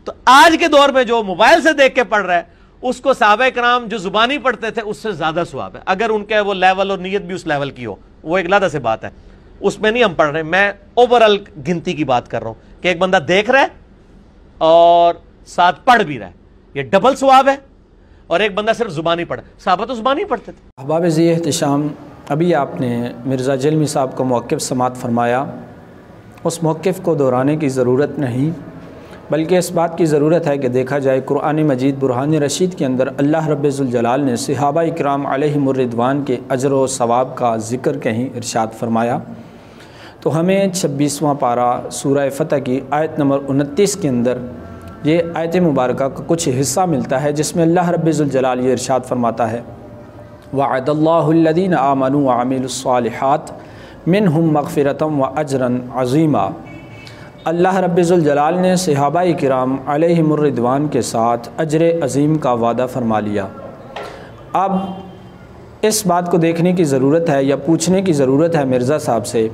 तो आज के दौर में जो मोबाइल से देख के पढ़ रहा है उसको सहाबा कराम जो जुबानी पढ़ते थे उससे ज्यादा सवाब है, अगर उनके वो लेवल और नीयत भी उस लेवल की हो। वो एक अलग से बात है, उसमें नहीं हम पढ़ रहे। मैं ओवरऑल गिनती की बात कर रहा हूं कि एक बंदा देख रहा है और साथ पढ़ भी रहा है, ये डबल सवाब है। और एक बंदा सिर्फ जुबानी पढ़े, सहाबा तो जुबानी पढ़ते थे। अहबाब ज़ी एहतिशाम, अभी आपने मिर्ज़ा जलमी साहब का मौक़िफ़ समात फरमाया, उस मौक़िफ़ को दोहराने की ज़रूरत नहीं, बल्कि इस बात की ज़रूरत है कि देखा जाए कुरान मजीद बुरहान रशीद के अंदर अल्लाह रब्बुल जलाल ने सहाबा इकराम अलैहिमुर रिदवान के अजर व सवाब का ज़िक्र कहीं इरशाद फरमाया। तो हमें 26वां पारा सूरह फ़तह की आयत नंबर 29 के अंदर ये आयत मुबारक का कुछ हिस्सा मिलता है जिसमें अल्लाह रब्बुल जलाल ये इरशाद फरमाता है, वअदल्लाहुल्लज़ीना आमनू व अमिलुस्सालिहात मिनहुम मग़फ़िरतम व अजरन अज़ीमा। अल्लाह रब्बुल जलाल ने सहाबाए किराम अलैहिमुर रिदवान के साथ अजर अज़ीम का वादा फरमा लिया। अब इस बात को देखने की ज़रूरत है या पूछने की ज़रूरत है मिर्ज़ा साहब से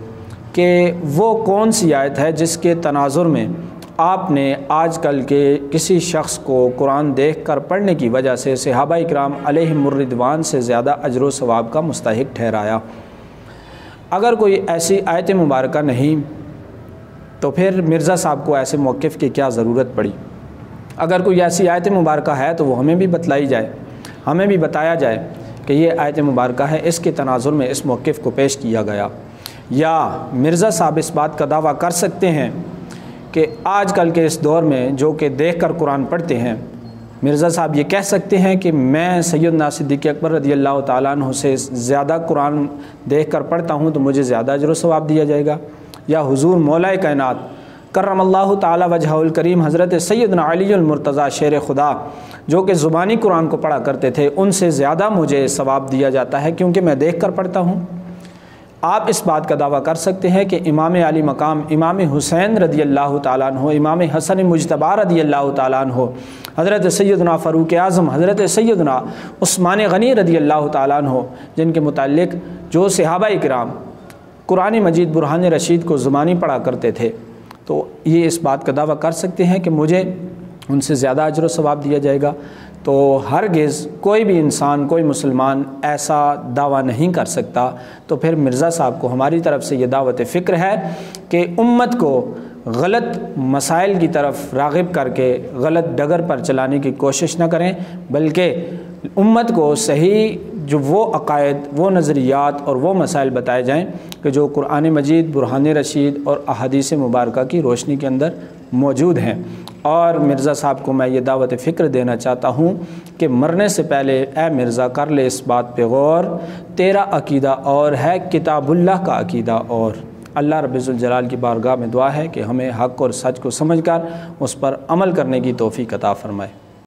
कि वो कौन सी आयत है जिसके तनाजुर में आपने आजकल के किसी शख्स को कुरान देख कर पढ़ने की वजह से सहाबाए किराम अलैहिमुर रिदवान से ज़्यादा अजर व सवाब का मुस्तहिक ठहराया। अगर कोई ऐसी आयत मुबारक नहीं तो फिर मिर्ज़ा साहब को ऐसे मौक़िफ़ की क्या ज़रूरत पड़ी। अगर कोई ऐसी आयत मुबारक है तो वो हमें भी बतलाई जाए, हमें भी बताया जाए कि ये आयत मुबारक है, इसके तनाजुर में इस मौक़िफ़ को पेश किया गया। या मिर्ज़ा साहब इस बात का दावा कर सकते हैं कि आजकल के इस दौर में जो कि देख कर कुरान पढ़ते हैं, मिर्ज़ा साहब ये कह सकते हैं कि मैं सैयदना सिद्दीक़ अकबर रज़ियल्लाहु ताला अन्हु से ज़्यादा कुरान देख कर पढ़ता हूँ तो मुझे ज़्यादा अजर व सवाब दिया जाएगा। या हुज़ूर मौलाए कायनात करमल्लाहु ताला वजहुल करीम हज़रत सैयदना अलीउल मुर्तज़ा शेर खुदा जो कि ज़ुबानी कुरान को पढ़ा करते थे, उनसे ज़्यादा मुझे सवाब दिया जाता है क्योंकि मैं देख कर पढ़ता हूँ। आप इस बात का दावा कर सकते हैं कि इमाम अली मकाम इमाम हुसैन रज़ियल्लाहु ताला अन्हु, इमाम हसन मुज्तबा रज़ियल्लाहु ताला अन्हु, हज़रत सैयदना फ़ारूक़ आज़म, हज़रत सैयदना उस्मान गनी रज़ियल्लाहु ताला अन्हु, जिनके मुताल्लिक़ जो सहाबाए किराम कुरान मजीद बुरहान रशीद को ज़ुबानी पढ़ा करते थे, तो ये इस बात का दावा कर सकते हैं कि मुझे उनसे ज़्यादा अजर व सवाब दिया जाएगा। तो हरगिज़ कोई भी इंसान, कोई मुसलमान ऐसा दावा नहीं कर सकता। तो फिर मिर्ज़ा साहब को हमारी तरफ़ से ये दावत फ़िक्र है कि उम्मत को गलत मसाइल की तरफ राग़िब करके गलत डगर पर चलाने की कोशिश न करें, बल्कि उम्मत को सही जो वो अक़ायद, वो नज़रियात और वो मसाइल बताए जाएँ कि जो कुरान मजीद बुरहान रशीद और अहादीस मुबारक की रोशनी के अंदर मौजूद हैं। और मिर्ज़ा साहब को मैं ये दावत फ़िक्र देना चाहता हूँ कि मरने से पहले ए मिर्ज़ा कर ले इस बात पे गौर, तेरा अक़ीदा और है, किताबुल्लाह का अक़ीदा और। अल्लाह रब्बुल जलाल की बारगाह में दुआ है कि हमें हक़ और सच को समझकर उस पर अमल करने की तौफ़ीक़ अता फ़रमाए।